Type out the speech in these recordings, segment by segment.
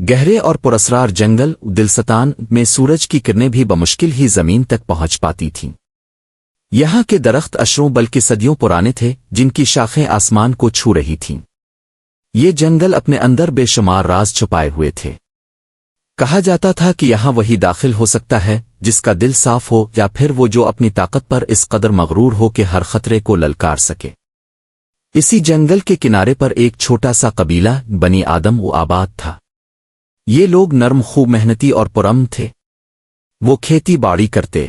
گہرے اور پراسرار جنگل دلستان میں سورج کی کرنیں بھی بمشکل ہی زمین تک پہنچ پاتی تھیں۔ یہاں کے درخت اشروں بلکہ صدیوں پرانے تھے، جن کی شاخیں آسمان کو چھو رہی تھیں۔ یہ جنگل اپنے اندر بے شمار راز چھپائے ہوئے تھے۔ کہا جاتا تھا کہ یہاں وہی داخل ہو سکتا ہے جس کا دل صاف ہو، یا پھر وہ جو اپنی طاقت پر اس قدر مغرور ہو کہ ہر خطرے کو للکار سکے۔ اسی جنگل کے کنارے پر ایک چھوٹا سا قبیلہ بنی آدم و آباد تھا۔ یہ لوگ نرم خوب محنتی اور پرامن تھے۔ وہ کھیتی باڑی کرتے،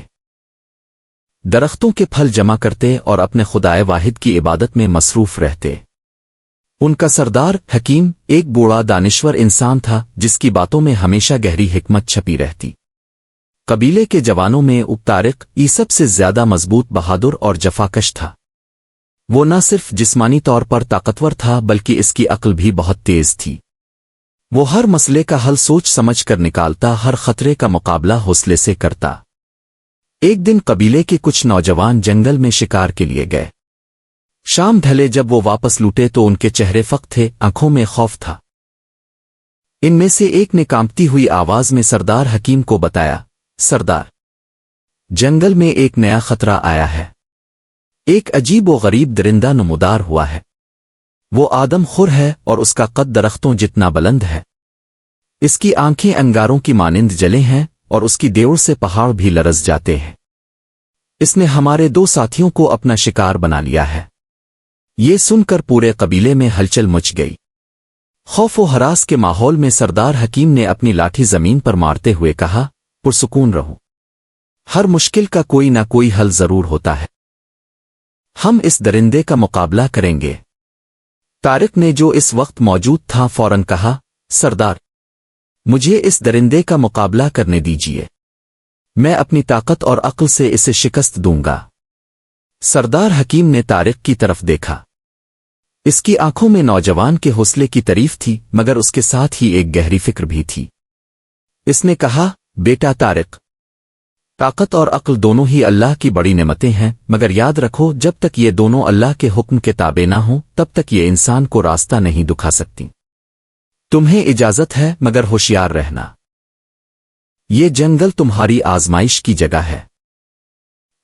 درختوں کے پھل جمع کرتے اور اپنے خدائے واحد کی عبادت میں مصروف رہتے۔ ان کا سردار حکیم ایک بوڑھا دانشور انسان تھا جس کی باتوں میں ہمیشہ گہری حکمت چھپی رہتی۔ قبیلے کے جوانوں میں طارق سب سے زیادہ مضبوط، بہادر اور جفاکش تھا۔ وہ نہ صرف جسمانی طور پر طاقتور تھا بلکہ اس کی عقل بھی بہت تیز تھی۔ وہ ہر مسئلے کا حل سوچ سمجھ کر نکالتا، ہر خطرے کا مقابلہ حوصلے سے کرتا۔ ایک دن قبیلے کے کچھ نوجوان جنگل میں شکار کے لیے گئے۔ شام ڈھلے جب وہ واپس لوٹے تو ان کے چہرے فقط تھے، آنکھوں میں خوف تھا۔ ان میں سے ایک نے کانپتی ہوئی آواز میں سردار حکیم کو بتایا، سردار، جنگل میں ایک نیا خطرہ آیا ہے۔ ایک عجیب و غریب درندہ نمودار ہوا ہے۔ وہ آدم خور ہے اور اس کا قد درختوں جتنا بلند ہے۔ اس کی آنکھیں انگاروں کی مانند جلے ہیں اور اس کی ڈیوڑ سے پہاڑ بھی لرز جاتے ہیں۔ اس نے ہمارے 2 ساتھیوں کو اپنا شکار بنا لیا ہے۔ یہ سن کر پورے قبیلے میں ہلچل مچ گئی۔ خوف و ہراس کے ماحول میں سردار حکیم نے اپنی لاٹھی زمین پر مارتے ہوئے کہا، پرسکون رہو، ہر مشکل کا کوئی نہ کوئی حل ضرور ہوتا ہے۔ ہم اس درندے کا مقابلہ کریں گے۔ طارق نے جو اس وقت موجود تھا فوراً کہا، سردار، مجھے اس درندے کا مقابلہ کرنے دیجیے، میں اپنی طاقت اور عقل سے اسے شکست دوں گا۔ سردار حکیم نے طارق کی طرف دیکھا۔ اس کی آنکھوں میں نوجوان کے حوصلے کی تعریف تھی، مگر اس کے ساتھ ہی ایک گہری فکر بھی تھی۔ اس نے کہا، بیٹا طارق، طاقت اور عقل دونوں ہی اللہ کی بڑی نعمتیں ہیں، مگر یاد رکھو جب تک یہ دونوں اللہ کے حکم کے تابع نہ ہوں تب تک یہ انسان کو راستہ نہیں دکھا سکتی۔ تمہیں اجازت ہے مگر ہوشیار رہنا۔ یہ جنگل تمہاری آزمائش کی جگہ ہے۔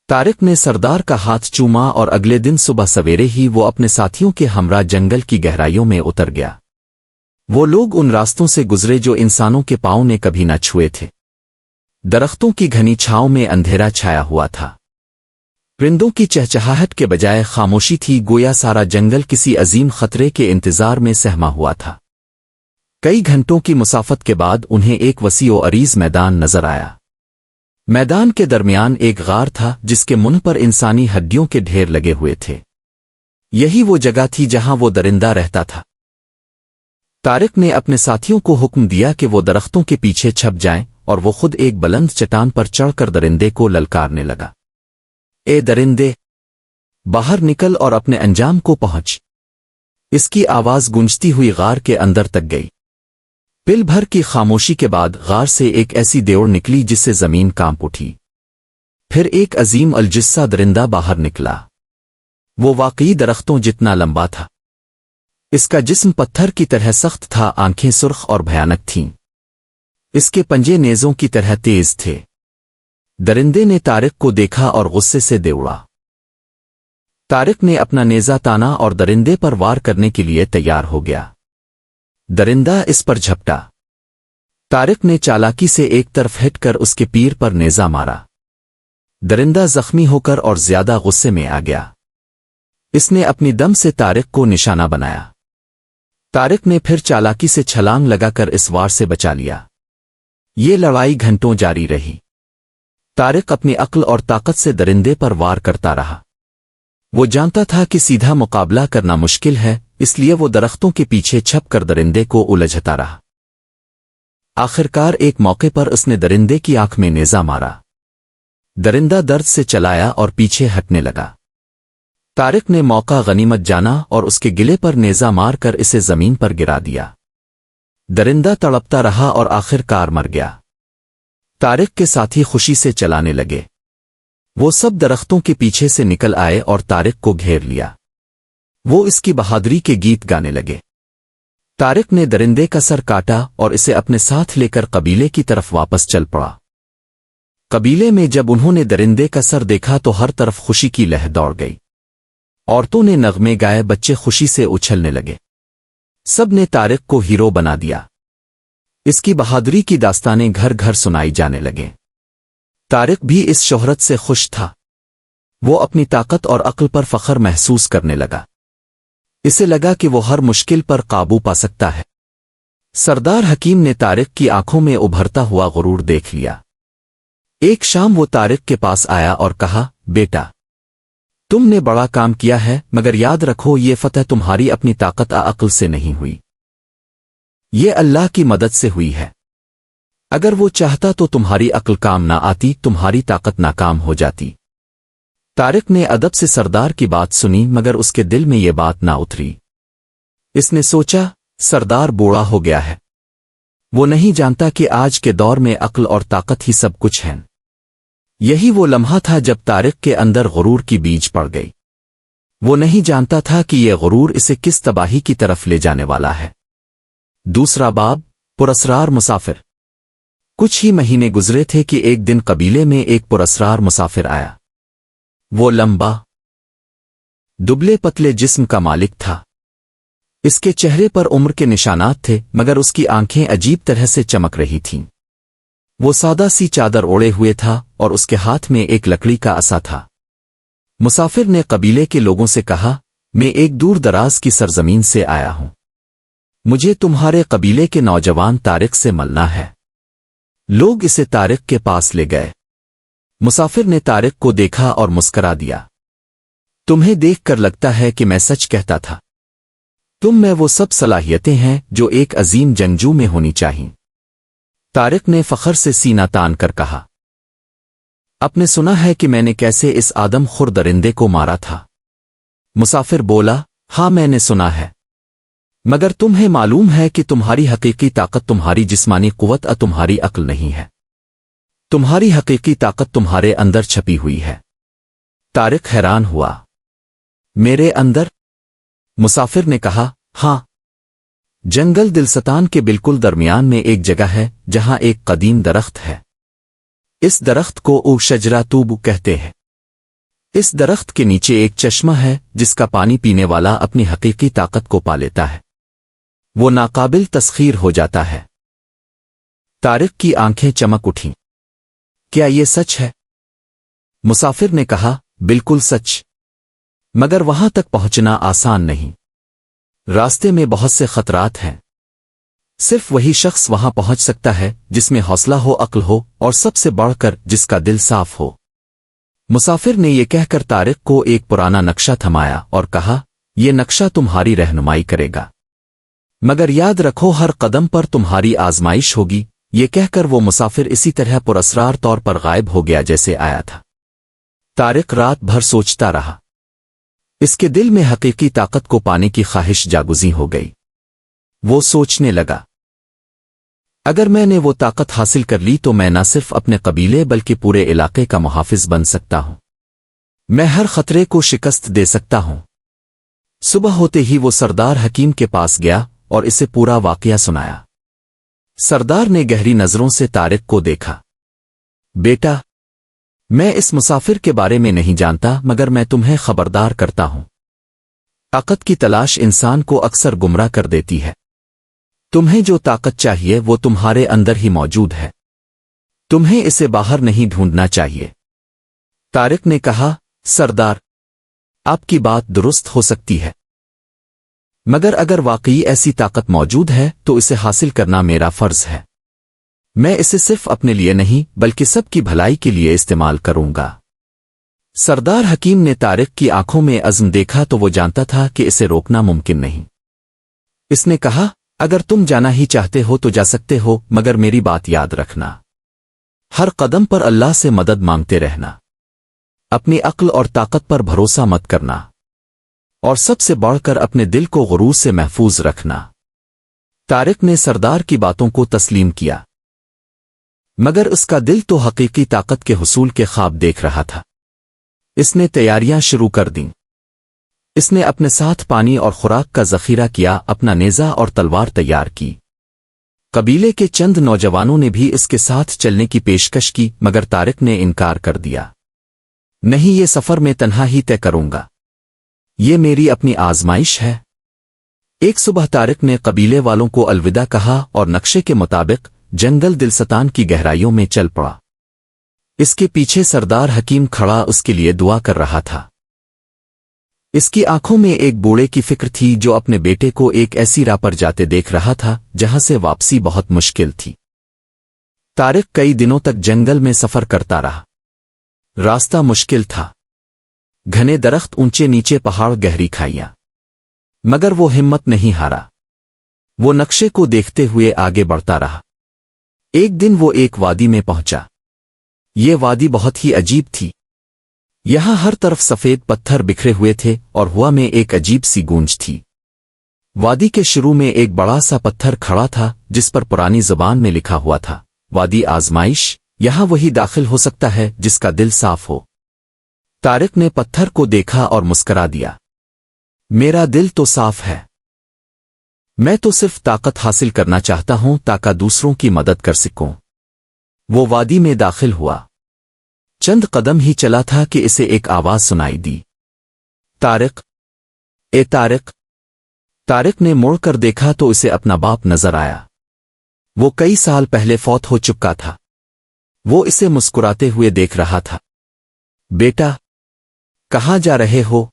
طارق نے سردار کا ہاتھ چوما اور اگلے دن صبح سویرے ہی وہ اپنے ساتھیوں کے ہمراہ جنگل کی گہرائیوں میں اتر گیا۔ وہ لوگ ان راستوں سے گزرے جو انسانوں کے پاؤں نے کبھی نہ چھوئے تھے۔ درختوں کی گھنی چھاؤں میں اندھیرا چھایا ہوا تھا۔ پرندوں کی چہچہاہٹ کے بجائے خاموشی تھی، گویا سارا جنگل کسی عظیم خطرے کے انتظار میں سہما ہوا تھا۔ کئی گھنٹوں کی مسافت کے بعد انہیں ایک وسیع و عریض میدان نظر آیا۔ میدان کے درمیان ایک غار تھا جس کے منہ پر انسانی ہڈیوں کے ڈھیر لگے ہوئے تھے۔ یہی وہ جگہ تھی جہاں وہ درندہ رہتا تھا۔ طارق نے اپنے ساتھیوں کو حکم دیا کہ وہ درختوں کے پیچھے چھپ جائیں اور وہ خود ایک بلند چٹان پر چڑھ کر درندے کو للکارنے لگا، اے درندے، باہر نکل اور اپنے انجام کو پہنچ۔ اس کی آواز گونجتی ہوئی غار کے اندر تک گئی۔ پل بھر کی خاموشی کے بعد غار سے ایک ایسی دیوڑ نکلی جس سے زمین کانپ اٹھی۔ پھر ایک عظیم الجثہ درندہ باہر نکلا۔ وہ واقعی درختوں جتنا لمبا تھا۔ اس کا جسم پتھر کی طرح سخت تھا، آنکھیں سرخ اور بھیانک تھیں۔ اس کے پنجے نیزوں کی طرح تیز تھے۔ درندے نے طارق کو دیکھا اور غصے سے دوڑا۔ طارق نے اپنا نیزہ تانا اور درندے پر وار کرنے کے لیے تیار ہو گیا۔ درندہ اس پر جھپٹا۔ طارق نے چالاکی سے ایک طرف ہٹ کر اس کے پیر پر نیزہ مارا۔ درندہ زخمی ہو کر اور زیادہ غصے میں آ گیا۔ اس نے اپنی دم سے طارق کو نشانہ بنایا۔ طارق نے پھر چالاکی سے چھلانگ لگا کر اس وار سے بچا لیا۔ یہ لڑائی گھنٹوں جاری رہی۔ طارق اپنی عقل اور طاقت سے درندے پر وار کرتا رہا۔ وہ جانتا تھا کہ سیدھا مقابلہ کرنا مشکل ہے، اس لیے وہ درختوں کے پیچھے چھپ کر درندے کو الجھتا رہا۔ آخرکار ایک موقع پر اس نے درندے کی آنکھ میں نیزہ مارا۔ درندہ درد سے چلایا اور پیچھے ہٹنے لگا۔ طارق نے موقع غنیمت جانا اور اس کے گلے پر نیزہ مار کر اسے زمین پر گرا دیا۔ درندہ تڑپتا رہا اور آخرکار مر گیا۔ طارق کے ساتھی خوشی سے چلانے لگے۔ وہ سب درختوں کے پیچھے سے نکل آئے اور طارق کو گھیر لیا۔ وہ اس کی بہادری کے گیت گانے لگے۔ तारिक ने दरिंदे का सर काटा और इसे अपने साथ लेकर कबीले की तरफ वापस चल पड़ा। कबीले में जब उन्होंने दरिंदे का सर देखा तो हर तरफ खुशी की लहर दौड़ गई। औरतों ने नगमे गाए, बच्चे खुशी से उछलने लगे। सब ने तारिक को हीरो बना दिया। इसकी बहादुरी की दास्तानें घर घर सुनाई जाने लगे। तारिक भी इस शोहरत से खुश था। वो अपनी ताकत और अक्ल पर फख्र महसूस करने लगा। इसे लगा कि वो हर मुश्किल पर काबू पा सकता है। सरदार हकीम ने तारिक की आंखों में उभरता हुआ गुरूर देख लिया। एक शाम वो तारिक के पास आया और कहा, बेटा, तुमने बड़ा काम किया है, मगर याद रखो ये फतह तुम्हारी अपनी ताकत अक्ल से नहीं हुई, ये अल्लाह की मदद से हुई है। अगर वो चाहता तो तुम्हारी अक्ल काम ना आती, तुम्हारी ताकत नाकाम हो जाती। तारिक ने अदब से सरदार की बात सुनी, मगर उसके दिल में ये बात ना उतरी। इसने सोचा, सरदार बूढ़ा हो गया है, वो नहीं जानता कि आज के दौर में अक्ल और ताकत ही सब कुछ है। यही वो लम्हा था जब तारिक के अंदर गुरूर की बीज पड़ गई। वो नहीं जानता था कि ये गुरूर इसे किस तबाही की तरफ ले जाने वाला है। दूसरा बाब, पुरस्रार मुसाफिर। कुछ ही महीने गुजरे थे कि एक दिन कबीले में एक पुरस्रार मुसाफिर आया। वो लंबा, दुबले पतले जिस्म का मालिक था। इसके चेहरे पर उम्र के निशानात थे, मगर उसकी आंखें अजीब तरह से चमक रही थीं। वो सादा सी चादर ओढ़े हुए था और उसके हाथ में एक लकड़ी का असा था। मुसाफिर ने कबीले के लोगों से कहा, मैं एक दूर दराज की सरजमीन से आया हूं, मुझे तुम्हारे कबीले के नौजवान तारिक से मिलना है। लोग इसे तारिक के पास ले गए। मुसाफिर ने तारिक को देखा और मुस्करा दिया। तुम्हें देखकर लगता है कि मैं सच कहता था। तुम में वो सब सलाहियतें हैं जो एक अजीम जंगजू में होनी चाहिए। तारिक ने फख्र से सीना तान कर कहा, आपने सुना है कि मैंने कैसे इस आदम खुर दरिंदे को मारा था? मुसाफिर बोला, हाँ मैंने सुना है, मगर तुम्हें मालूम है कि तुम्हारी हकीकी ताकत तुम्हारी जिस्मानी कुव्वत तुम्हारी अक्ल नहीं है। तुम्हारी हकीकी ताकत तुम्हारे अंदर छपी हुई है। तारिक हैरान हुआ। मेरे अंदर? मुसाफिर ने कहा, हाँ, जंगल दिलसतान के बिल्कुल दरमियान में एक जगह है जहां एक कदीम दरख्त है। इस दरख्त को ओ शजरा तूब कहते हैं। इस दरख्त के नीचे एक चश्मा है जिसका पानी पीने वाला अपनी हकीकी ताकत को पा लेता है, वो नाकाबिल तस्खीर हो जाता है। तारिक की आंखें चमक उठीं। क्या ये सच है? मुसाफिर ने कहा, बिल्कुल सच, मगर वहां तक पहुंचना आसान नहीं। रास्ते में बहुत से खतरात हैं। सिर्फ वही शख्स वहां पहुंच सकता है जिसमें हौसला हो, अक्ल हो और सबसे बढ़कर जिसका दिल साफ हो। मुसाफिर ने यह कहकर तारिक को एक पुराना नक्शा थमाया और कहा, यह नक्शा तुम्हारी रहनुमाई करेगा, मगर याद रखो हर कदम पर तुम्हारी आजमाइश होगी। ये कहकर वो मुसाफिर इसी तरह पुरस्रार तौर पर गायब हो गया जैसे आया था। तारिक रात भर सोचता रहा। इसके दिल में हकीकी ताकत को पाने की ख्वाहिश जागुज़ी हो गई। वो सोचने लगा, अगर मैंने वो ताकत हासिल कर ली तो मैं न सिर्फ अपने कबीले बल्कि पूरे इलाके का मुहाफिज बन सकता हूं। मैं हर खतरे को शिकस्त दे सकता हूं। सुबह होते ही वो सरदार हकीम के पास गया और इसे पूरा वाकया सुनाया। सरदार ने गहरी नजरों से तारिक को देखा। बेटा, मैं इस मुसाफिर के बारे में नहीं जानता, मगर मैं तुम्हें खबरदार करता हूं। ताकत की तलाश इंसान को अक्सर गुमराह कर देती है। तुम्हें जो ताकत चाहिए वो तुम्हारे अंदर ही मौजूद है, तुम्हें इसे बाहर नहीं ढूंढना चाहिए। तारिक ने कहा, सरदार, आपकी बात दुरुस्त हो सकती है, मगर अगर वाकई ऐसी ताकत मौजूद है तो इसे हासिल करना मेरा फर्ज है। मैं इसे सिर्फ अपने लिए नहीं बल्कि सबकी भलाई के लिए इस्तेमाल करूंगा। सरदार हकीम ने तारिक की आंखों में अज़्म देखा तो वो जानता था कि इसे रोकना मुमकिन नहीं। इसने कहा, अगर तुम जाना ही चाहते हो तो जा सकते हो, मगर मेरी बात याद रखना, हर कदम पर अल्लाह से मदद मांगते रहना। अपनी अक्ल और ताकत पर भरोसा मत करना, और सबसे बढ़कर अपने दिल को गुरूर से महफूज रखना। तारिक ने सरदार की बातों को तस्लीम किया, मगर उसका दिल तो हकीकी ताकत के हुसूल के ख्वाब देख रहा था। इसने तैयारियां शुरू कर दीं। اس نے اپنے ساتھ پانی اور خوراک کا ذخیرہ کیا، اپنا نیزہ اور تلوار تیار کی۔ قبیلے کے چند نوجوانوں نے بھی اس کے ساتھ چلنے کی پیشکش کی، مگر طارق نے انکار کر دیا۔ نہیں، یہ سفر میں تنہا ہی طے کروں گا، یہ میری اپنی آزمائش ہے۔ ایک صبح طارق نے قبیلے والوں کو الوداع کہا اور نقشے کے مطابق جنگل دلستان کی گہرائیوں میں چل پڑا۔ اس کے پیچھے سردار حکیم کھڑا اس کے لیے دعا کر رہا تھا۔ اس کی آنکھوں میں ایک بوڑھے کی فکر تھی جو اپنے بیٹے کو ایک ایسی راہ پر جاتے دیکھ رہا تھا جہاں سے واپسی بہت مشکل تھی۔ طارق کئی دنوں تک جنگل میں سفر کرتا رہا۔ راستہ مشکل تھا، گھنے درخت، اونچے نیچے پہاڑ، گہری کھائیاں، مگر وہ ہمت نہیں ہارا۔ وہ نقشے کو دیکھتے ہوئے آگے بڑھتا رہا۔ ایک دن وہ ایک وادی میں پہنچا۔ یہ وادی بہت ہی عجیب تھی۔ یہاں ہر طرف سفید پتھر بکھرے ہوئے تھے اور ہوا میں ایک عجیب سی گونج تھی۔ وادی کے شروع میں ایک بڑا سا پتھر کھڑا تھا جس پر پرانی زبان میں لکھا ہوا تھا، وادی آزمائش، یہاں وہی داخل ہو سکتا ہے جس کا دل صاف ہو۔ طارق نے پتھر کو دیکھا اور مسکرا دیا، میرا دل تو صاف ہے، میں تو صرف طاقت حاصل کرنا چاہتا ہوں تاکہ دوسروں کی مدد کر سکوں۔ وہ وادی میں داخل ہوا۔ چند قدم ہی چلا تھا کہ اسے ایک آواز سنائی دی، طارق، اے طارق۔ طارق نے مڑ کر دیکھا تو اسے اپنا باپ نظر آیا۔ وہ کئی سال پہلے فوت ہو چکا تھا۔ وہ اسے مسکراتے ہوئے دیکھ رہا تھا۔ بیٹا، کہاں جا رہے ہو؟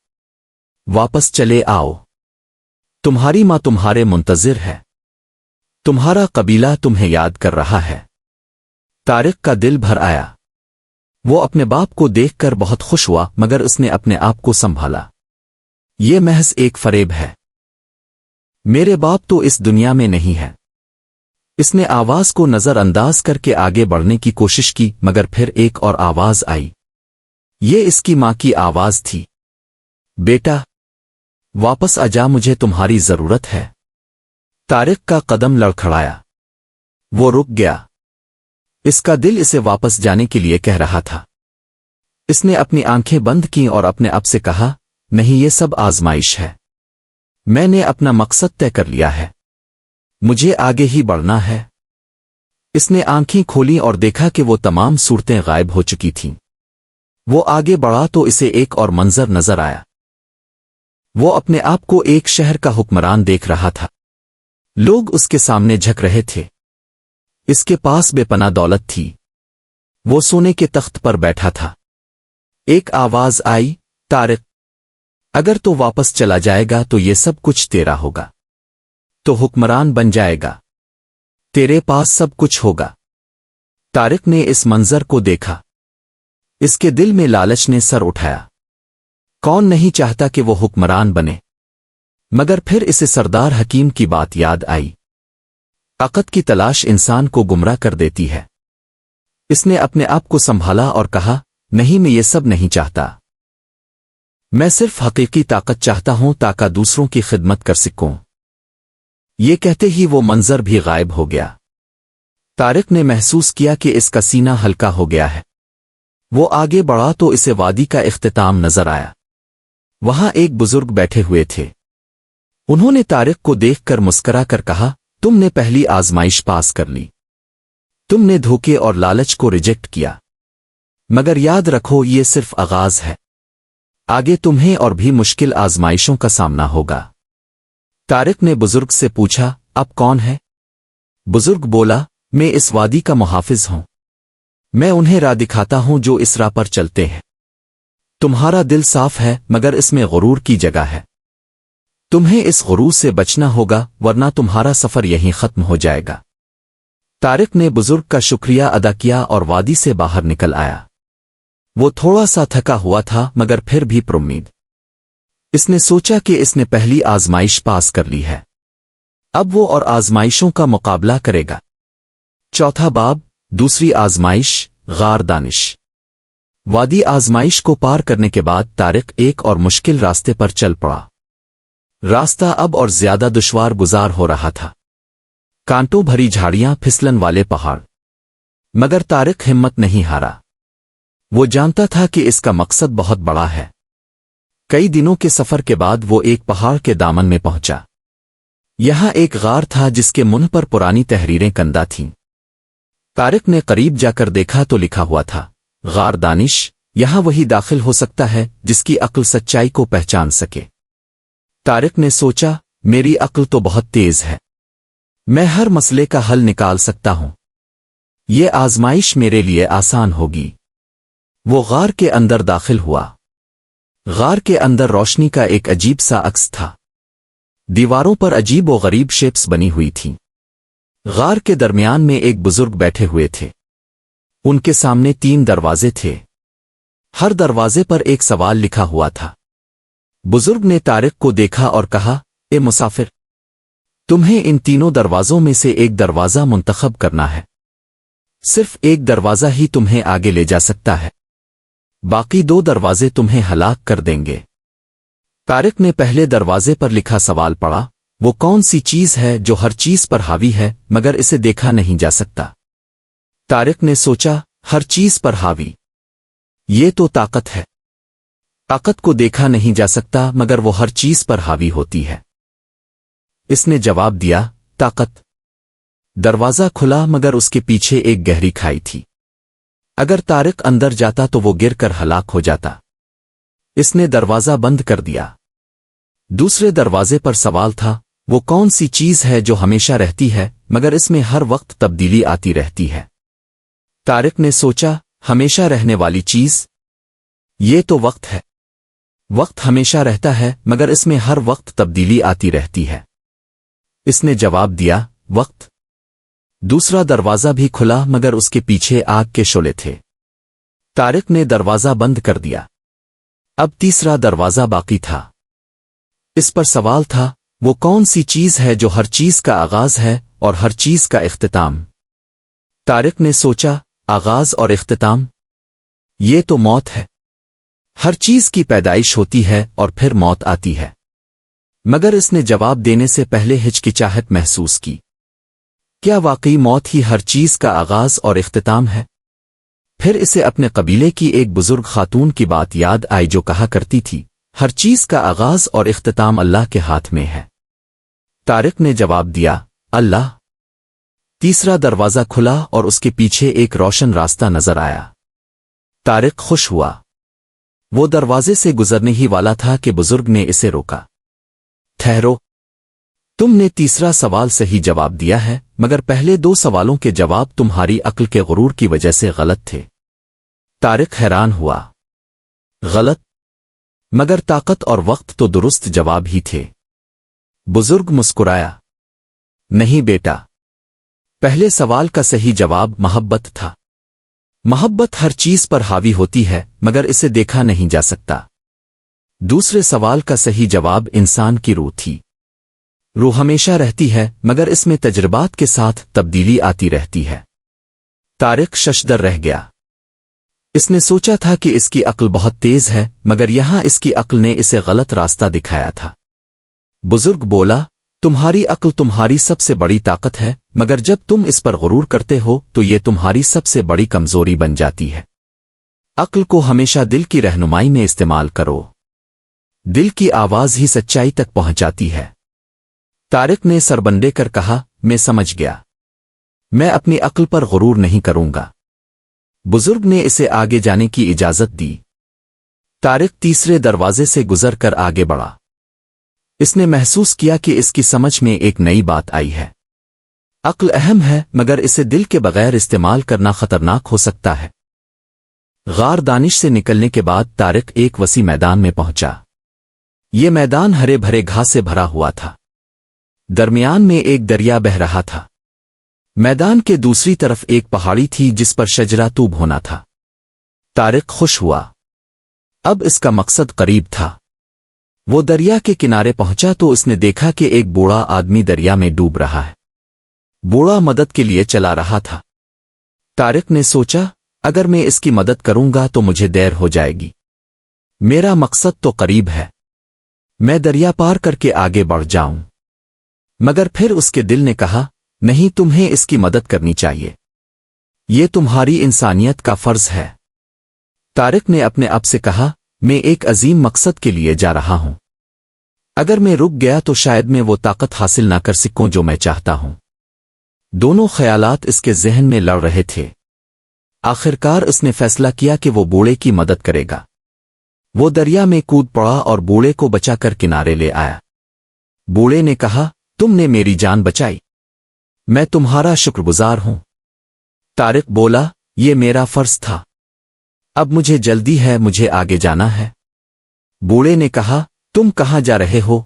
واپس چلے آؤ، تمہاری ماں تمہارے منتظر ہے، تمہارا قبیلہ تمہیں یاد کر رہا ہے۔ طارق کا دل بھر آیا۔ وہ اپنے باپ کو دیکھ کر بہت خوش ہوا، مگر اس نے اپنے آپ کو سنبھالا۔ یہ محض ایک فریب ہے، میرے باپ تو اس دنیا میں نہیں ہے۔ اس نے آواز کو نظر انداز کر کے آگے بڑھنے کی کوشش کی، مگر پھر ایک اور آواز آئی۔ یہ اس کی ماں کی آواز تھی، بیٹا، واپس آ جا، مجھے تمہاری ضرورت ہے۔ طارق کا قدم لڑکھڑایا، وہ رک گیا۔ اس کا دل اسے واپس جانے کے لیے کہہ رہا تھا۔ اس نے اپنی آنکھیں بند کیں اور اپنے آپ سے کہا، نہیں، یہ سب آزمائش ہے، میں نے اپنا مقصد طے کر لیا ہے، مجھے آگے ہی بڑھنا ہے۔ اس نے آنکھیں کھولی اور دیکھا کہ وہ تمام صورتیں غائب ہو چکی تھیں۔ وہ آگے بڑھا تو اسے ایک اور منظر نظر آیا۔ وہ اپنے آپ کو ایک شہر کا حکمران دیکھ رہا تھا۔ لوگ اس کے سامنے جھک رہے تھے۔ اس کے پاس بے پناہ دولت تھی۔ وہ سونے کے تخت پر بیٹھا تھا۔ ایک آواز آئی، طارق، اگر تو واپس چلا جائے گا تو یہ سب کچھ تیرا ہوگا، تو حکمران بن جائے گا، تیرے پاس سب کچھ ہوگا۔ طارق نے اس منظر کو دیکھا۔ اس کے دل میں لالچ نے سر اٹھایا۔ کون نہیں چاہتا کہ وہ حکمران بنے؟ مگر پھر اسے سردار حکیم کی بات یاد آئی، طاقت کی تلاش انسان کو گمراہ کر دیتی ہے۔ اس نے اپنے آپ کو سنبھالا اور کہا، نہیں، میں یہ سب نہیں چاہتا، میں صرف حقیقی طاقت چاہتا ہوں تاکہ دوسروں کی خدمت کر سکوں۔ یہ کہتے ہی وہ منظر بھی غائب ہو گیا۔ طارق نے محسوس کیا کہ اس کا سینہ ہلکا ہو گیا ہے۔ وہ آگے بڑھا تو اسے وادی کا اختتام نظر آیا۔ وہاں ایک بزرگ بیٹھے ہوئے تھے۔ انہوں نے طارق کو دیکھ کر مسکرا کر کہا، تم نے پہلی آزمائش پاس کر لی، تم نے دھوکے اور لالچ کو ریجیکٹ کیا، مگر یاد رکھو یہ صرف آغاز ہے، آگے تمہیں اور بھی مشکل آزمائشوں کا سامنا ہوگا۔ طارق نے بزرگ سے پوچھا، اب کون ہے؟ بزرگ بولا، میں اس وادی کا محافظ ہوں، میں انہیں راہ دکھاتا ہوں جو اس راہ پر چلتے ہیں۔ تمہارا دل صاف ہے مگر اس میں غرور کی جگہ ہے، تمہیں اس غرور سے بچنا ہوگا ورنہ تمہارا سفر یہیں ختم ہو جائے گا۔ طارق نے بزرگ کا شکریہ ادا کیا اور وادی سے باہر نکل آیا۔ وہ تھوڑا سا تھکا ہوا تھا مگر پھر بھی پرامید۔ اس نے سوچا کہ اس نے پہلی آزمائش پاس کر لی ہے، اب وہ اور آزمائشوں کا مقابلہ کرے گا۔ چوتھا باب، دوسری آزمائش، غار دانش۔ وادی آزمائش کو پار کرنے کے بعد طارق ایک اور مشکل راستے پر چل پڑا۔ راستہ اب اور زیادہ دشوار گزار ہو رہا تھا، کانٹوں بھری جھاڑیاں، پھسلن والے پہاڑ، مگر طارق ہمت نہیں ہارا۔ وہ جانتا تھا کہ اس کا مقصد بہت بڑا ہے۔ कई दिनों के सफर के बाद वो एक पहाड़ के दामन में पहुंचा। यहाँ एक गार था जिसके मुंह पर पुरानी तहरीरें कंदा थीं। तारिक ने करीब जाकर देखा तो लिखा हुआ था, गार दानिश, यहाँ वही दाखिल हो सकता है जिसकी अक्ल सच्चाई को पहचान सके। तारिक ने सोचा, मेरी अक्ल तो बहुत तेज है, मैं हर मसले का हल निकाल सकता हूं, ये आजमाइश मेरे लिए आसान होगी। वो गार के अंदर दाखिल हुआ। गार के अंदर रोशनी का एक अजीब सा अक्स था। दीवारों पर अजीब व गरीब शेप्स बनी हुई थीं। गार के दरमियान में एक बुजुर्ग बैठे हुए थे। उनके सामने 3 दरवाजे थे। हर दरवाजे पर एक सवाल लिखा हुआ था। बुजुर्ग ने तारिक को देखा और कहा, ए मुसाफिर, तुम्हें इन तीनों दरवाजों में से एक दरवाजा मुंतखब करना है। सिर्फ एक दरवाजा ही तुम्हें आगे ले जा सकता है, बाकी 2 दरवाजे तुम्हें हलाक कर देंगे। तारिक ने पहले दरवाजे पर लिखा सवाल पढ़ा, वो कौन सी चीज है जो हर चीज पर हावी है मगर इसे देखा नहीं जा सकता। तारिक ने सोचा, हर चीज पर हावी, ये तो ताकत है। ताकत को देखा नहीं जा सकता मगर वो हर चीज पर हावी होती है। इसने जवाब दिया, ताकत। दरवाजा खुला मगर उसके पीछे एक गहरी खाई थी। अगर तारिक अंदर जाता तो वो गिरकर हलाक हो जाता। इसने दरवाजा बंद कर दिया। दूसरे दरवाजे पर सवाल था, वो कौन सी चीज है जो हमेशा रहती है मगर इसमें हर वक्त तब्दीली आती रहती है। तारिक ने सोचा, हमेशा रहने वाली चीज, ये तो वक्त है। वक्त हमेशा रहता है मगर इसमें हर वक्त तब्दीली आती रहती है। इसने जवाब दिया, वक्त। दूसरा दरवाजा भी खुला मगर उसके पीछे आग के शोले थे। तारिक ने दरवाजा बंद कर दिया। अब तीसरा दरवाजा बाकी था। इस पर सवाल था, वो कौन सी चीज है जो हर चीज का आगाज है और हर चीज का इख्तिताम। तारिक ने सोचा, आगाज और इख्तिताम, ये तो मौत है। हर चीज की पैदाइश होती है और फिर मौत आती है। मगर इसने जवाब देने से पहले हिचकिचाहट महसूस की। क्या वाकई मौत ही हर चीज का आगाज और इख्तिताम है? फिर इसे अपने कबीले की एक बुजुर्ग खातून की बात याद आई जो कहा करती थी, हर चीज का आगाज और इख्तिताम अल्लाह के हाथ में है। तारिक ने जवाब दिया, अल्लाह। तीसरा दरवाजा खुला और उसके पीछे एक रोशन रास्ता नजर आया। तारिक खुश हुआ। वो दरवाजे से गुजरने ही वाला था कि बुजुर्ग ने इसे रोका। ठहरो, तुमने तीसरा सवाल सही जवाब दिया है मगर पहले 2 सवालों के जवाब तुम्हारी अक्ल के गुरूर की वजह से गलत थे। तारिक हैरान हुआ। गलत? मगर ताकत और वक्त तो दुरुस्त जवाब ही थे। बुजुर्ग मुस्कुराया, नहीं बेटा, पहले सवाल का सही जवाब मोहब्बत था। मोहब्बत हर चीज पर हावी होती है मगर इसे देखा नहीं जा सकता। दूसरे सवाल का सही जवाब इंसान की रूह थी। रूह हमेशा रहती है मगर इसमें तजर्बात के साथ तब्दीली आती रहती है। तारिक शशदर रह गया। इसने सोचा था कि इसकी अक्ल बहुत तेज है मगर यहां इसकी अक्ल ने इसे गलत रास्ता दिखाया था। बुजुर्ग बोला, तुम्हारी अक्ल तुम्हारी सबसे बड़ी ताकत है मगर जब तुम इस पर गुरूर करते हो तो ये तुम्हारी सबसे बड़ी कमजोरी बन जाती है। अक्ल को हमेशा दिल की रहनुमाई में इस्तेमाल करो। दिल की आवाज ही सच्चाई तक पहुंचाती है। तारिक ने सरबंदे कर कहा, मैं समझ गया, मैं अपनी अक्ल पर गुरूर नहीं करूंगा। बुजुर्ग ने इसे आगे जाने की इजाजत दी। तारिक तीसरे दरवाजे से गुजर कर आगे बढ़ा। इसने महसूस किया कि इसकी समझ में एक नई बात आई है। अक्ल अहम है मगर इसे दिल के बगैर इस्तेमाल करना खतरनाक हो सकता है। गार दानिश से निकलने के बाद तारिक एक वसी मैदान में पहुंचा। ये मैदान हरे भरे घास से भरा हुआ था। दरमियान में एक दरिया बह रहा था। मैदान के दूसरी तरफ एक पहाड़ी थी जिस पर शजरा तूब होना था। तारिक खुश हुआ। अब इसका मकसद करीब था। वो दरिया के किनारे पहुंचा तो उसने देखा कि एक बूढ़ा आदमी दरिया में डूब रहा है। बूढ़ा मदद के लिए चला रहा था। तारिक ने सोचा, अगर मैं इसकी मदद करूंगा तो मुझे देर हो जाएगी। मेरा मकसद तो करीब है, मैं दरिया पार करके आगे बढ़ जाऊं। मगर फिर उसके दिल ने कहा, नहीं, तुम्हें इसकी मदद करनी चाहिए, ये तुम्हारी इंसानियत का फर्ज है। तारिक ने अपने आप से कहा, मैं एक अजीम मकसद के लिए जा रहा हूं। अगर मैं रुक गया तो शायद मैं वो ताकत हासिल ना कर सकूं जो मैं चाहता हूं। दोनों ख्यालात इसके जहन में लड़ रहे थे। आखिरकार उसने फैसला किया कि वो बूढ़े की मदद करेगा। वो दरिया में कूद पड़ा और बूढ़े को बचाकर किनारे ले आया। बूढ़े ने कहा, तुमने मेरी जान बचाई, मैं तुम्हारा शुक्रगुजार हूं। तारिक बोला, ये मेरा फर्ज था, अब मुझे जल्दी है, मुझे आगे जाना है। बूढ़े ने कहा, तुम कहां जा रहे हो?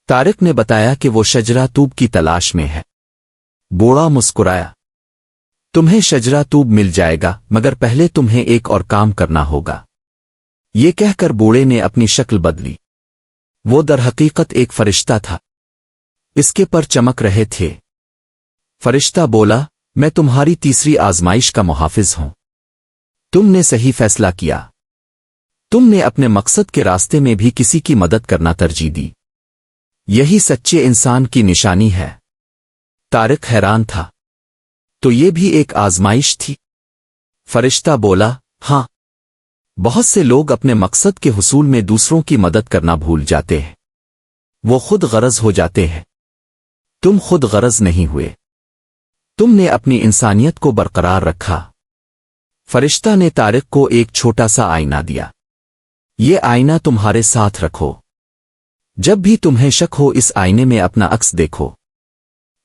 तारिक ने बताया कि वो शजरा तूब की तलाश में है। बूढ़ा मुस्कुराया, तुम्हें शजरा तूब मिल जाएगा, मगर पहले तुम्हें एक और काम करना होगा। ये कहकर बूढ़े ने अपनी शक्ल बदली। वो दरहकीकत एक फरिश्ता था। इसके पर चमक रहे थे। फरिश्ता बोला, मैं तुम्हारी तीसरी आजमाइश का मुहाफिज हूं। तुमने सही फैसला किया। तुमने अपने मकसद के रास्ते में भी किसी की मदद करना तरजीह दी। यही सच्चे इंसान की निशानी है। तारिक हैरान था, तो ये भी एक आजमाइश थी? फरिश्ता बोला, हां। बहुत से लोग अपने मकसद के हुसूल में दूसरों की मदद करना भूल जाते हैं। वो खुद गरज हो जाते हैं। तुम खुद गरज नहीं हुए। तुमने अपनी इंसानियत को बरकरार रखा। फरिश्ता ने तारिक को एक छोटा सा आईना दिया। ये आईना तुम्हारे साथ रखो। जब भी तुम्हें शक हो, इस आईने में अपना अक्स देखो।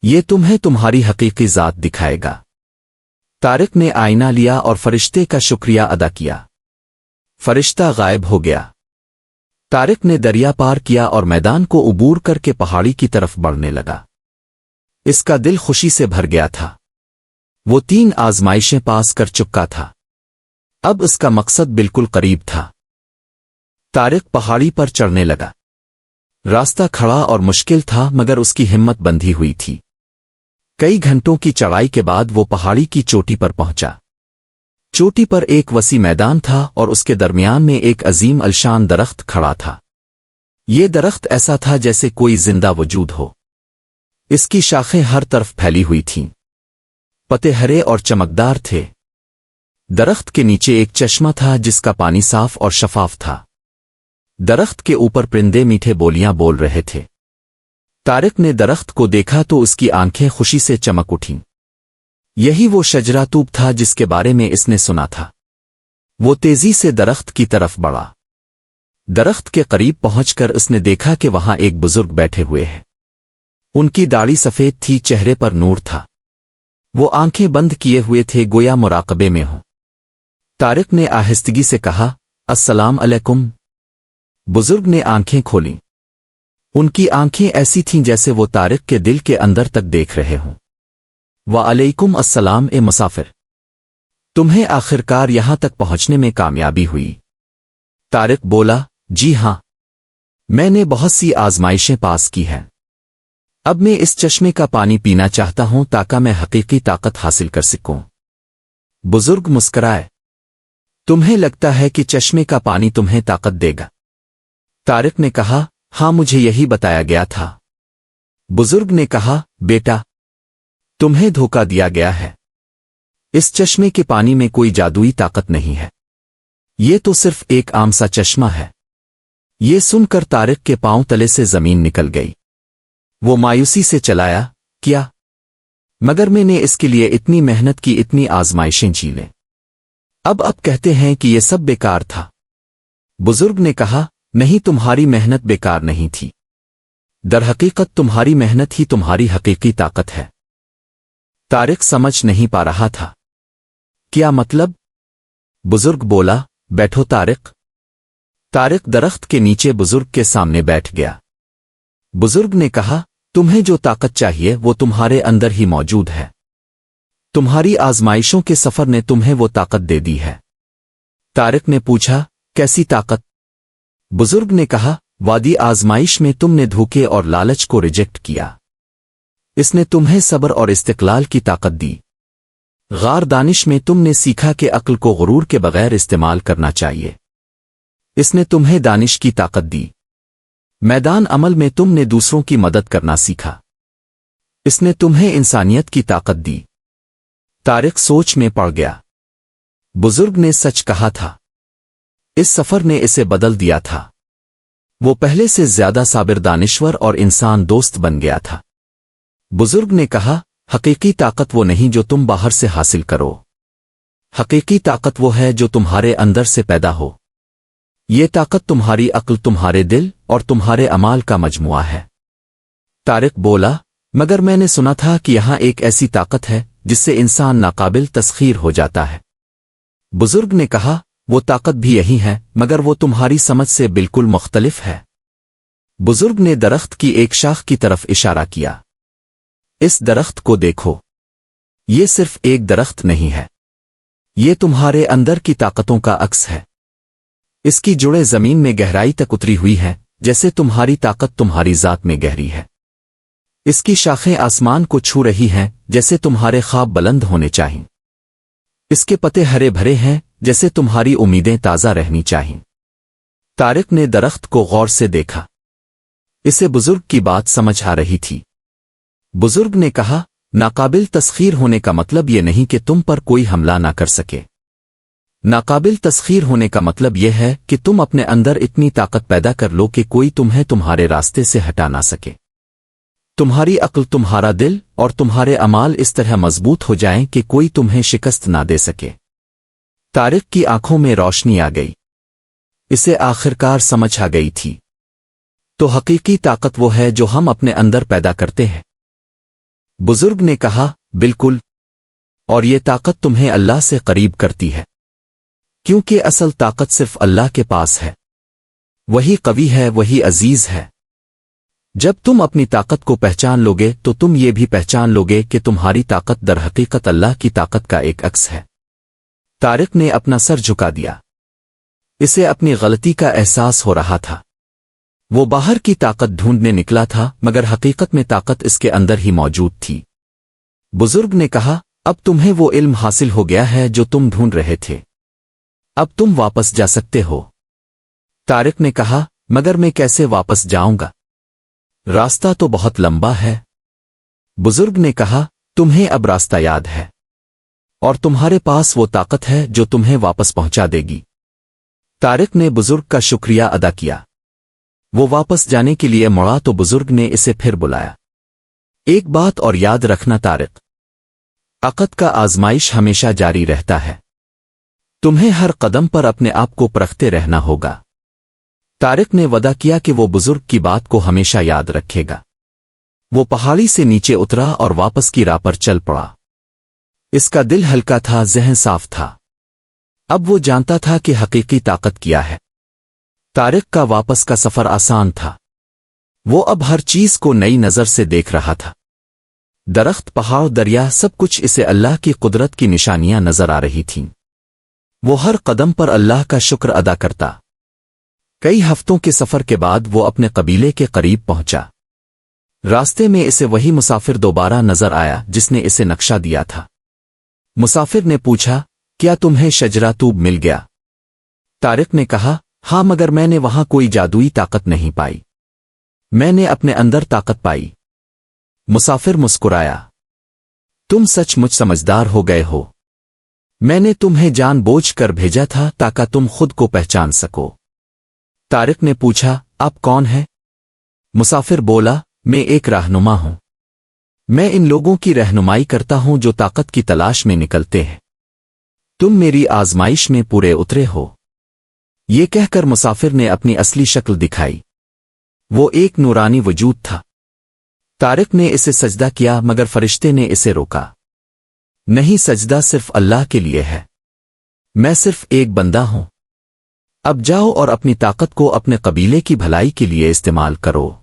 ये तुम्हें तुम्हारी हकीकी ज़ात दिखाएगा। तारिक ने आईना लिया और फरिश्ते का शुक्रिया अदा किया। फरिश्ता गायब हो गया। तारिक ने दरिया पार किया और मैदान को उबूर करके पहाड़ी की तरफ बढ़ने लगा। इसका दिल खुशी से भर गया था। वो 3 आजमाइशें पास कर चुका था। अब उसका मकसद बिल्कुल करीब था। तारिक पहाड़ी पर चढ़ने लगा। रास्ता खड़ा और मुश्किल था, मगर उसकी हिम्मत बंधी हुई थी। कई घंटों की चढ़ाई के बाद वो पहाड़ी की चोटी पर पहुंचा। चोटी पर एक वसी मैदान था और उसके दरमियान में एक अजीम अलशान दरख्त खड़ा था। ये दरख्त ऐसा था जैसे कोई जिंदा वजूद हो। इसकी शाखें हर तरफ फैली हुई थीं। पत्ते हरे और चमकदार थे। दरख्त के नीचे एक चश्मा था जिसका पानी साफ और शफाफ था। दरख्त के ऊपर परिंदे मीठे बोलियां बोल रहे थे। तारिक ने दरख्त को देखा तो उसकी आंखें खुशी से चमक उठीं। यही वो शजरा तूब था जिसके बारे में इसने सुना था। वो तेजी से दरख्त की तरफ बढ़ा। दरख्त के करीब पहुंचकर उसने देखा कि वहां एक बुजुर्ग बैठे हुए हैं। उनकी दाढ़ी सफेद थी, चेहरे पर नूर था। वो आंखें बंद किए हुए थे, गोया मुराकबे में हो। तारिक ने आहिस्तगी से कहा, अस्सलाम अलैकुम। बुजुर्ग ने आंखें खोलीं। उनकी आंखें ऐसी थीं जैसे वो तारिक के दिल के अंदर तक देख रहे हों। वालेकुम अस्सलाम ए मुसाफिर, तुम्हें आखिरकार यहां तक पहुंचने में कामयाबी हुई। तारिक बोला, जी हां, मैंने बहुत सी आजमाइशें पास की हैं। अब मैं इस चश्मे का पानी पीना चाहता हूं ताकि मैं हकीकी ताकत हासिल कर सकूं। बुजुर्ग मुस्कराए, तुम्हें लगता है कि चश्मे का पानी तुम्हें ताकत देगा? तारिक ने कहा, हां, मुझे यही बताया गया था। बुजुर्ग ने कहा, बेटा, तुम्हें धोखा दिया गया है। इस चश्मे के पानी में कोई जादुई ताकत नहीं है। ये तो सिर्फ एक आम सा चश्मा है। ये सुनकर तारिक के पांव तले से जमीन निकल गई। वो मायूसी से चलाया, क्या? मगर मैंने इसके लिए इतनी मेहनत की, इतनी आजमाइशें झेलें, अब कहते हैं कि ये सब बेकार था। बुजुर्ग ने कहा, नहीं, तुम्हारी मेहनत बेकार नहीं थी। दरहकीकत तुम्हारी मेहनत ही तुम्हारी हकीकी ताकत है। तारिक समझ नहीं पा रहा था। क्या मतलब? बुजुर्ग बोला, बैठो तारिक। तारिक दरख्त के नीचे बुजुर्ग के सामने बैठ गया। बुजुर्ग ने कहा, तुम्हें जो ताकत चाहिए वो तुम्हारे अंदर ही मौजूद है। तुम्हारी आजमाइशों के सफर ने तुम्हें वो ताकत दे दी है। तारिक ने पूछा, कैसी ताकत? बुजुर्ग ने कहा, वादी आजमाइश में तुमने धोखे और लालच को रिजेक्ट किया। इसने तुम्हें सब्र और इस्तिकलाल की ताकत दी। गार दानिश में तुमने सीखा कि अक्ल को गुरूर के बगैर इस्तेमाल करना चाहिए। इसने तुम्हें दानिश की ताकत दी। मैदान अमल में तुमने दूसरों की मदद करना सीखा। इसने तुम्हें इंसानियत की ताकत दी। तारिक सोच में पड़ गया। बुजुर्ग ने सच कहा था। इस सफर ने इसे बदल दिया था। वो पहले से ज्यादा साबिर, दानिश्वर और इंसान दोस्त बन गया था। बुजुर्ग ने कहा, हकीकी ताकत वो नहीं जो तुम बाहर से हासिल करो। हकीकी ताकत वो है जो तुम्हारे अंदर से पैदा हो। ये ताकत तुम्हारी अक्ल, तुम्हारे दिल और तुम्हारे अमाल का मजमुआ है। तारिक बोला, मगर मैंने सुना था कि यहाँ एक ऐसी ताकत है जिससे इंसान नाकाबिल तस्खीर हो जाता है। बुजुर्ग ने कहा, वो ताकत भी यही है, मगर वो तुम्हारी समझ से बिल्कुल मुख्तलिफ है। बुजुर्ग ने दरख्त की एक शाख की तरफ इशारा किया। इस दरख्त को देखो, ये सिर्फ एक दरख्त नहीं है, ये तुम्हारे अंदर की ताकतों का अक्स है। इसकी जुड़े जमीन में गहराई तक उतरी हुई है, जैसे तुम्हारी ताकत तुम्हारी जात में गहरी है। इसकी शाखें आसमान को छू रही हैं, जैसे तुम्हारे ख्वाब बुलंद होने चाहिए। इसके पत्ते हरे भरे हैं, जैसे तुम्हारी उम्मीदें ताज़ा रहनी चाहिए। तारिक ने दरख्त को गौर से देखा। इसे बुजुर्ग की बात समझ आ रही थी। बुजुर्ग ने कहा, नाकाबिल तस्खीर होने का मतलब ये नहीं कि तुम पर कोई हमला ना कर सके। नाकाबिल तस्खीर होने का मतलब यह है कि तुम अपने अंदर इतनी ताकत पैदा कर लो कि कोई तुम्हें तुम्हारे रास्ते से हटा ना सके। तुम्हारी अक्ल, तुम्हारा दिल और तुम्हारे अमाल इस तरह मजबूत हो जाएं कि कोई तुम्हें शिकस्त ना दे सके। तारिक की आंखों में रोशनी आ गई। इसे आखिरकार समझ आ गई थी। तो हकीकी ताकत वो है जो हम अपने अंदर पैदा करते हैं। बुजुर्ग ने कहा, बिल्कुल, और ये ताकत तुम्हें अल्लाह से करीब करती है, क्योंकि असल ताकत सिर्फ अल्लाह के पास है। वही कवी है, वही अजीज है। जब तुम अपनी ताकत को पहचान लोगे तो तुम ये भी पहचान लोगे कि तुम्हारी ताकत दरहकीकत अल्लाह की ताकत का एक अक्स है। तारिक ने अपना सर झुका दिया। इसे अपनी गलती का एहसास हो रहा था। वो बाहर की ताकत ढूंढने निकला था, मगर हकीकत में ताकत इसके अंदर ही मौजूद थी। बुजुर्ग ने कहा, अब तुम्हें वो इल्म हासिल हो गया है जो तुम ढूंढ रहे थे। अब तुम वापस जा सकते हो। तारिक ने कहा, मगर मैं कैसे वापस जाऊंगा? रास्ता तो बहुत लंबा है। बुजुर्ग ने कहा, तुम्हें अब रास्ता याद है, और तुम्हारे पास वो ताकत है जो तुम्हें वापस पहुंचा देगी। तारिक ने बुजुर्ग का शुक्रिया अदा किया। वो वापस जाने के लिए मुड़ा तो बुजुर्ग ने इसे फिर बुलाया। एक बात और याद रखना तारिक, ताकत का आजमाइश हमेशा जारी रहता है। तुम्हें हर कदम पर अपने आप को परखते रहना होगा। तारिक ने वदा किया कि वो बुजुर्ग की बात को हमेशा याद रखेगा। वो पहाड़ी से नीचे उतरा और वापस की राह पर चल पड़ा। इसका दिल हल्का था, ज़हन साफ था। अब वो जानता था कि हकीकी ताकत क्या है। तारिक का वापस का सफर आसान था। वो अब हर चीज को नई नजर से देख रहा था। दरख्त, पहाड़, दरिया, सब कुछ इसे अल्लाह की कुदरत की निशानियां नजर आ रही थीं। वो हर कदम पर अल्लाह का शुक्र अदा करता। कई हफ्तों के सफर के बाद वो अपने कबीले के करीब पहुंचा। रास्ते में इसे वही मुसाफिर दोबारा नजर आया जिसने इसे नक्शा दिया था। मुसाफिर ने पूछा, क्या तुम्हें शजरा तूब मिल गया? तारिक ने कहा, हाँ, मगर मैंने वहां कोई जादुई ताकत नहीं पाई। मैंने अपने अंदर ताकत पाई। मुसाफिर मुस्कुराया, तुम सचमुच समझदार हो गए हो। मैंने तुम्हें जानबूझ कर भेजा था ताकि तुम खुद को पहचान सको। तारिक ने पूछा, आप कौन हैं? मुसाफिर बोला, मैं एक रहनुमा हूं। मैं इन लोगों की रहनुमाई करता हूं जो ताकत की तलाश में निकलते हैं। तुम मेरी आजमाइश में पूरे उतरे हो। ये कहकर मुसाफिर ने अपनी असली शक्ल दिखाई। वो एक नूरानी वजूद था। तारिक ने इसे सजदा किया, मगर फरिश्ते ने इसे रोका। नहीं, सजदा सिर्फ अल्लाह के लिए है। मैं सिर्फ एक बंदा हूं। अब जाओ और अपनी ताकत को अपने कबीले की भलाई के लिए इस्तेमाल करो।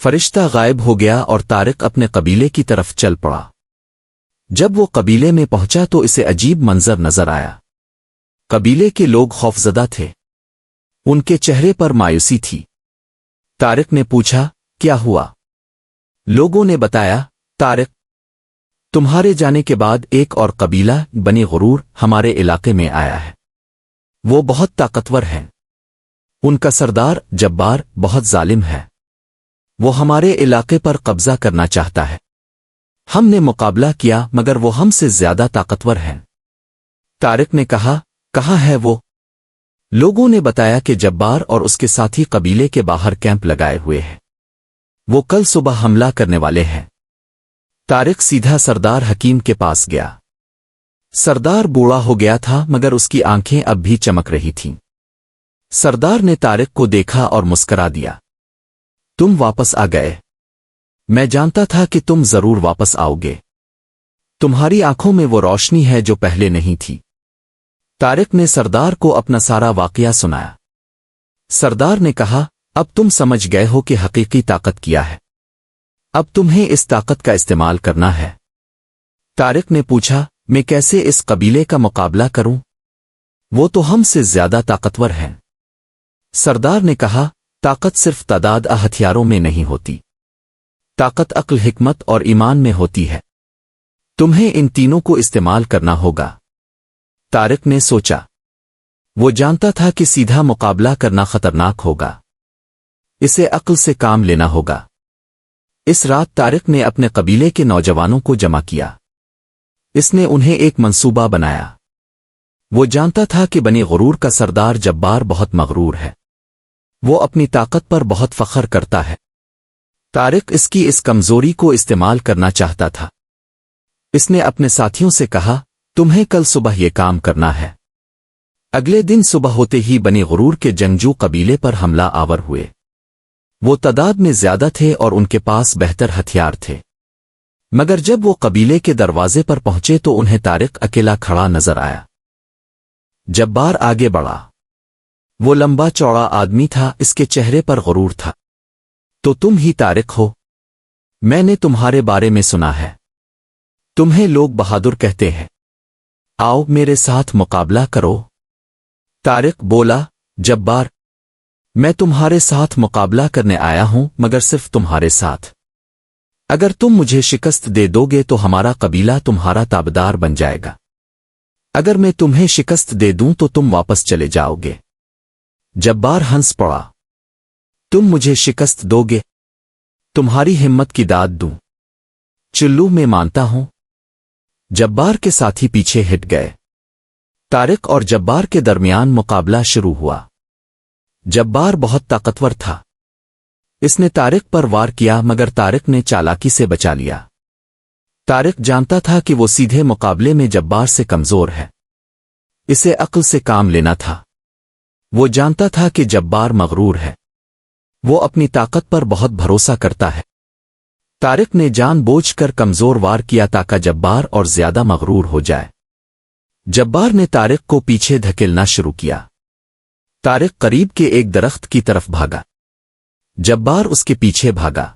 फरिश्ता गायब हो गया और तारिक अपने कबीले की तरफ चल पड़ा। जब वो कबीले में पहुंचा तो इसे अजीब मंजर नजर आया। कबीले के लोग खौफजदा थे। उनके चेहरे पर मायूसी थी। तारिक ने पूछा, क्या हुआ? लोगों ने बताया, तारिक, तुम्हारे जाने के बाद एक और कबीला बनी गुरूर हमारे इलाके में आया है। वो बहुत ताकतवर हैं। उनका सरदार जब्बार बहुत जालिम है। वो हमारे इलाके पर कब्जा करना चाहता है। हमने मुकाबला किया, मगर वो हमसे ज्यादा ताकतवर हैं। तारिक ने कहा, कहाँ है वो? لوگوں نے بتایا کہ جبار اور اس کے ساتھی قبیلے کے باہر کیمپ لگائے ہوئے ہیں، وہ کل صبح حملہ کرنے والے ہیں۔ طارق سیدھا سردار حکیم کے پاس گیا۔ سردار بوڑھا ہو گیا تھا مگر اس کی آنکھیں اب بھی چمک رہی تھیں۔ سردار نے طارق کو دیکھا اور مسکرا دیا۔ تم واپس آ گئے، میں جانتا تھا کہ تم ضرور واپس آؤ گے، تمہاری آنکھوں میں وہ روشنی ہے جو پہلے نہیں تھی۔ طارق نے سردار کو اپنا سارا واقعہ سنایا۔ سردار نے کہا، اب تم سمجھ گئے ہو کہ حقیقی طاقت کیا ہے، اب تمہیں اس طاقت کا استعمال کرنا ہے۔ طارق نے پوچھا، میں کیسے اس قبیلے کا مقابلہ کروں؟ وہ تو ہم سے زیادہ طاقتور ہیں۔ سردار نے کہا، طاقت صرف تعداد ہتھیاروں میں نہیں ہوتی، طاقت عقل، حکمت اور ایمان میں ہوتی ہے، تمہیں ان تینوں کو استعمال کرنا ہوگا۔ طارق نے سوچا، وہ جانتا تھا کہ سیدھا مقابلہ کرنا خطرناک ہوگا، اسے عقل سے کام لینا ہوگا۔ اس رات طارق نے اپنے قبیلے کے نوجوانوں کو جمع کیا۔ اس نے انہیں ایک منصوبہ بنایا۔ وہ جانتا تھا کہ بنی غرور کا سردار جبار بہت مغرور ہے، وہ اپنی طاقت پر بہت فخر کرتا ہے۔ طارق اس کی اس کمزوری کو استعمال کرنا چاہتا تھا۔ اس نے اپنے ساتھیوں سے کہا، تمہیں کل صبح یہ کام کرنا ہے۔ اگلے دن صبح ہوتے ہی بنی غرور کے جنگجو قبیلے پر حملہ آور ہوئے۔ وہ تعداد میں زیادہ تھے اور ان کے پاس بہتر ہتھیار تھے، مگر جب وہ قبیلے کے دروازے پر پہنچے تو انہیں طارق اکیلا کھڑا نظر آیا۔ جبار آگے بڑھا۔ وہ لمبا چوڑا آدمی تھا، اس کے چہرے پر غرور تھا۔ تو تم ہی طارق ہو؟ میں نے تمہارے بارے میں سنا ہے، تمہیں لوگ بہادر کہتے ہیں، آؤ میرے ساتھ مقابلہ کرو۔ طارق بولا، جبار، میں تمہارے ساتھ مقابلہ کرنے آیا ہوں، مگر صرف تمہارے ساتھ۔ اگر تم مجھے شکست دے دو گے تو ہمارا قبیلہ تمہارا تابعدار بن جائے گا، اگر میں تمہیں شکست دے دوں تو تم واپس چلے جاؤ گے۔ جبار ہنس پڑا، تم مجھے شکست دو گے؟ تمہاری ہمت کی داد دوں؟ چلو میں مانتا ہوں۔ جبار کے ساتھی پیچھے ہٹ گئے۔ طارق اور جبار کے درمیان مقابلہ شروع ہوا۔ جبار بہت طاقتور تھا، اس نے طارق پر وار کیا مگر طارق نے چالاکی سے بچا لیا۔ طارق جانتا تھا کہ وہ سیدھے مقابلے میں جبار سے کمزور ہے، اسے عقل سے کام لینا تھا۔ وہ جانتا تھا کہ جبار مغرور ہے، وہ اپنی طاقت پر بہت بھروسہ کرتا ہے۔ طارق نے جان بوجھ کر کمزور وار کیا تاکہ جبار اور زیادہ مغرور ہو جائے۔ جبار نے طارق کو پیچھے دھکیلنا شروع کیا۔ طارق قریب کے ایک درخت کی طرف بھاگا، جبار اس کے پیچھے بھاگا۔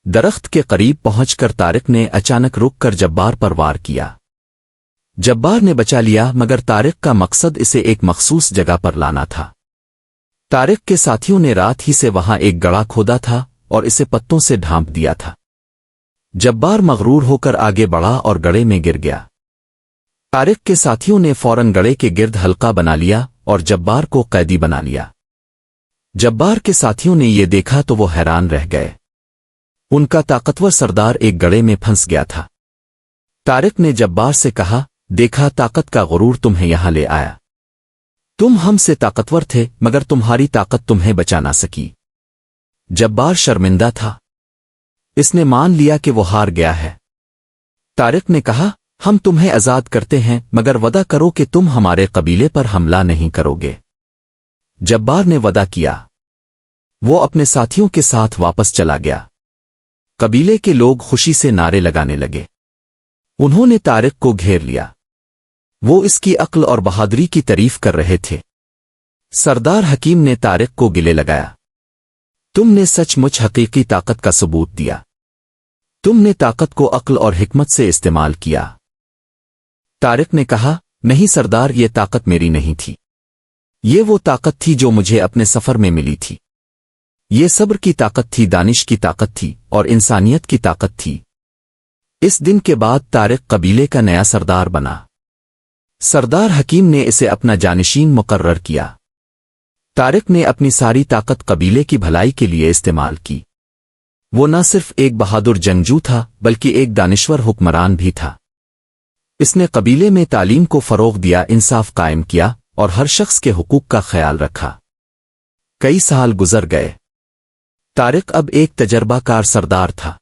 درخت کے قریب پہنچ کر طارق نے اچانک رک کر جبار پر وار کیا۔ جبار نے بچا لیا مگر طارق کا مقصد اسے ایک مخصوص جگہ پر لانا تھا۔ طارق کے ساتھیوں نے رات ہی سے وہاں ایک گڑھا کھودا تھا اور اسے پتوں سے ڈھانپ دیا تھا۔ جبار مغرور ہو کر آگے بڑھا اور گڑھے میں گر گیا۔ طارق کے ساتھیوں نے فوراً گڑھے کے گرد حلقہ بنا لیا اور جبار کو قیدی بنا لیا۔ جبار کے ساتھیوں نے یہ دیکھا تو وہ حیران رہ گئے، ان کا طاقتور سردار ایک گڑھے میں پھنس گیا تھا۔ طارق نے جبار سے کہا، دیکھا طاقت کا غرور تمہیں یہاں لے آیا، تم ہم سے طاقتور تھے مگر تمہاری طاقت تمہیں بچا نہ سکی۔ جبار شرمندہ تھا، اس نے مان لیا کہ وہ ہار گیا ہے۔ طارق نے کہا، ہم تمہیں آزاد کرتے ہیں مگر وعدہ کرو کہ تم ہمارے قبیلے پر حملہ نہیں کرو گے۔ جبار نے وعدہ کیا۔ وہ اپنے ساتھیوں کے ساتھ واپس چلا گیا۔ قبیلے کے لوگ خوشی سے نعرے لگانے لگے، انہوں نے طارق کو گھیر لیا، وہ اس کی عقل اور بہادری کی تعریف کر رہے تھے۔ سردار حکیم نے طارق کو گلے لگایا، تم نے سچ مچ حقیقی طاقت کا ثبوت دیا، تم نے طاقت کو عقل اور حکمت سے استعمال کیا۔ طارق نے کہا، نہیں سردار، یہ طاقت میری نہیں تھی، یہ وہ طاقت تھی جو مجھے اپنے سفر میں ملی تھی، یہ صبر کی طاقت تھی، دانش کی طاقت تھی اور انسانیت کی طاقت تھی۔ اس دن کے بعد طارق قبیلے کا نیا سردار بنا۔ سردار حکیم نے اسے اپنا جانشین مقرر کیا۔ طارق نے اپنی ساری طاقت قبیلے کی بھلائی کے لیے استعمال کی۔ وہ نہ صرف ایک بہادر جنگجو تھا بلکہ ایک دانشور حکمران بھی تھا۔ اس نے قبیلے میں تعلیم کو فروغ دیا، انصاف قائم کیا اور ہر شخص کے حقوق کا خیال رکھا۔ کئی سال گزر گئے۔ طارق اب ایک تجربہ کار سردار تھا۔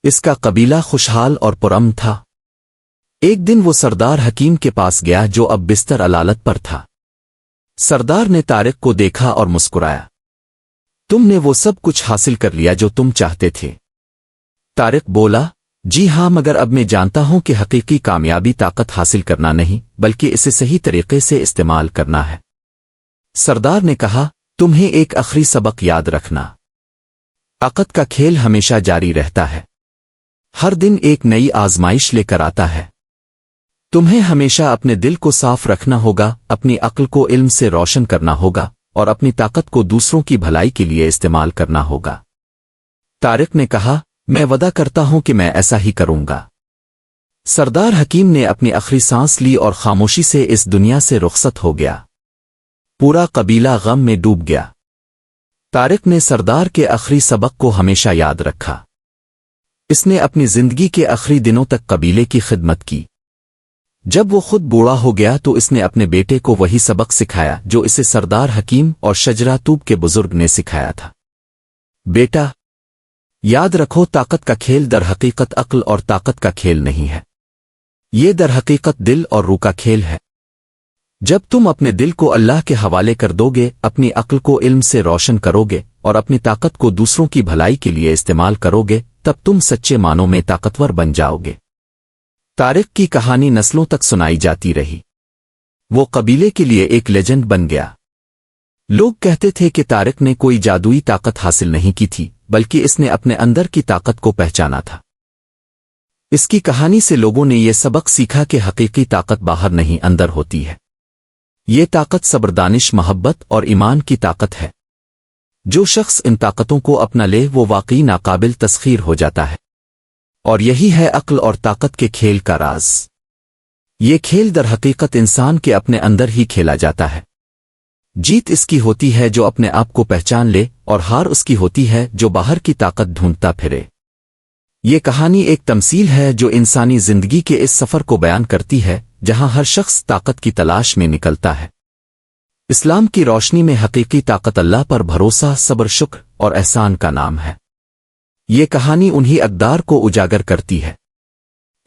اس کا قبیلہ خوشحال اور پرامن تھا۔ ایک دن وہ سردار حکیم کے پاس گیا جو اب بستر علالت پر تھا۔ سردار نے طارق کو دیکھا اور مسکرایا۔ تم نے وہ سب کچھ حاصل کر لیا جو تم چاہتے تھے؟ طارق بولا، جی ہاں، مگر اب میں جانتا ہوں کہ حقیقی کامیابی طاقت حاصل کرنا نہیں بلکہ اسے صحیح طریقے سے استعمال کرنا ہے۔ سردار نے کہا، تمہیں ایک آخری سبق یاد رکھنا۔ طاقت کا کھیل ہمیشہ جاری رہتا ہے، ہر دن ایک نئی آزمائش لے کر آتا ہے۔ تمہیں ہمیشہ اپنے دل کو صاف رکھنا ہوگا، اپنی عقل کو علم سے روشن کرنا ہوگا اور اپنی طاقت کو دوسروں کی بھلائی کے لیے استعمال کرنا ہوگا۔ طارق نے کہا، میں وعدہ کرتا ہوں کہ میں ایسا ہی کروں گا۔ سردار حکیم نے اپنی آخری سانس لی اور خاموشی سے اس دنیا سے رخصت ہو گیا۔ پورا قبیلہ غم میں ڈوب گیا۔ طارق نے سردار کے آخری سبق کو ہمیشہ یاد رکھا۔ اس نے اپنی زندگی کے آخری دنوں تک قبیلے کی خدمت کی۔ جب وہ خود بوڑھا ہو گیا تو اس نے اپنے بیٹے کو وہی سبق سکھایا جو اسے سردار حکیم اور شجرہ طوب کے بزرگ نے سکھایا تھا۔ بیٹا، یاد رکھو، طاقت کا کھیل در حقیقت عقل اور طاقت کا کھیل نہیں ہے، یہ در حقیقت دل اور روح کا کھیل ہے۔ جب تم اپنے دل کو اللہ کے حوالے کر دو گے، اپنی عقل کو علم سے روشن کرو گے اور اپنی طاقت کو دوسروں کی بھلائی کے لیے استعمال کرو گے، تب تم سچے معنوں میں طاقتور بن جاؤ گے۔ طارق کی کہانی نسلوں تک سنائی جاتی رہی۔ وہ قبیلے کے لیے ایک لیجنڈ بن گیا۔ لوگ کہتے تھے کہ طارق نے کوئی جادوئی طاقت حاصل نہیں کی تھی بلکہ اس نے اپنے اندر کی طاقت کو پہچانا تھا۔ اس کی کہانی سے لوگوں نے یہ سبق سیکھا کہ حقیقی طاقت باہر نہیں اندر ہوتی ہے۔ یہ طاقت صبر، دانش، محبت اور ایمان کی طاقت ہے۔ جو شخص ان طاقتوں کو اپنا لے وہ واقعی ناقابل تسخیر ہو جاتا ہے، اور یہی ہے عقل اور طاقت کے کھیل کا راز۔ یہ کھیل در حقیقت انسان کے اپنے اندر ہی کھیلا جاتا ہے۔ جیت اس کی ہوتی ہے جو اپنے آپ کو پہچان لے، اور ہار اس کی ہوتی ہے جو باہر کی طاقت ڈھونڈتا پھرے۔ یہ کہانی ایک تمثیل ہے جو انسانی زندگی کے اس سفر کو بیان کرتی ہے جہاں ہر شخص طاقت کی تلاش میں نکلتا ہے۔ اسلام کی روشنی میں حقیقی طاقت اللہ پر بھروسہ، صبر، شکر اور احسان کا نام ہے۔ یہ کہانی انہی اقدار کو اجاگر کرتی ہے۔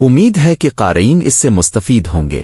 امید ہے کہ قارئین اس سے مستفید ہوں گے۔